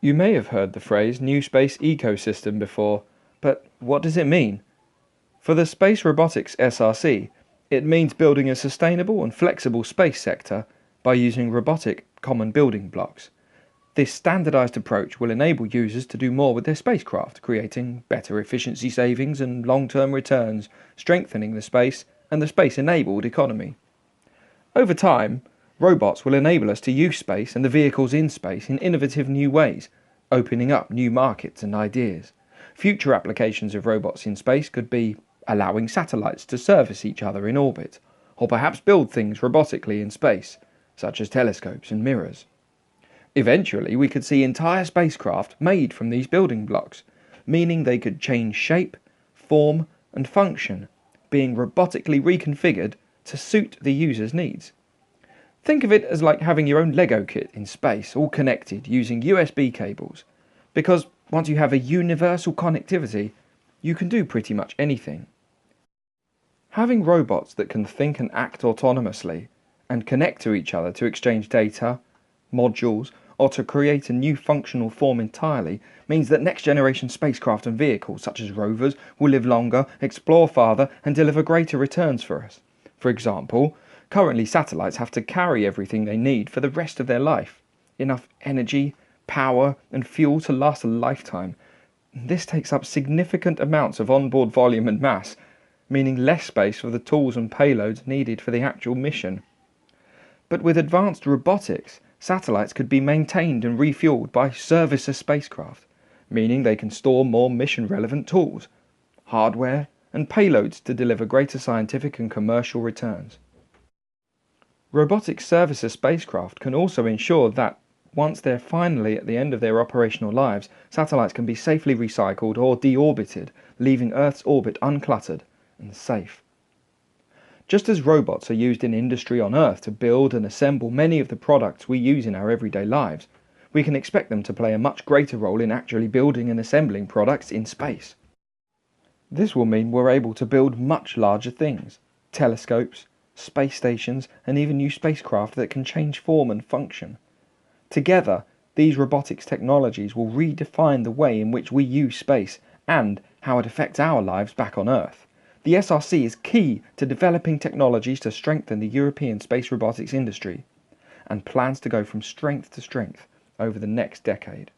You may have heard the phrase new space ecosystem before, but what does it mean? For the Space Robotics SRC, it means building a sustainable and flexible space sector by using robotic common building blocks. This standardized approach will enable users to do more with their spacecraft, creating better efficiency savings and long-term returns, strengthening the space and the space-enabled economy. Over time, robots will enable us to use space and the vehicles in space in innovative new ways, opening up new markets and ideas. Future applications of robots in space could be allowing satellites to service each other in orbit, or perhaps build things robotically in space, such as telescopes and mirrors. Eventually, we could see entire spacecraft made from these building blocks, meaning they could change shape, form, and function, being robotically reconfigured to suit the user's needs. Think of it as like having your own Lego kit in space, all connected using USB cables, because once you have a universal connectivity, you can do pretty much anything. Having robots that can think and act autonomously, and connect to each other to exchange data, modules, or to create a new functional form entirely, means that next generation spacecraft and vehicles such as rovers will live longer, explore farther, and deliver greater returns for us. For example, currently satellites have to carry everything they need for the rest of their life. Enough energy, power, and fuel to last a lifetime. This takes up significant amounts of onboard volume and mass, meaning less space for the tools and payloads needed for the actual mission. But with advanced robotics, satellites could be maintained and refueled by servicer spacecraft, meaning they can store more mission-relevant tools, hardware, and payloads to deliver greater scientific and commercial returns. Robotic servicer spacecraft can also ensure that, once they're finally at the end of their operational lives, satellites can be safely recycled or deorbited, leaving Earth's orbit uncluttered and safe. Just as robots are used in industry on Earth to build and assemble many of the products we use in our everyday lives, we can expect them to play a much greater role in actually building and assembling products in space. This will mean we're able to build much larger things, telescopes, space stations, and even new spacecraft that can change form and function. Together, these robotics technologies will redefine the way in which we use space and how it affects our lives back on Earth. The SRC is key to developing technologies to strengthen the European space robotics industry, and plans to go from strength to strength over the next decade.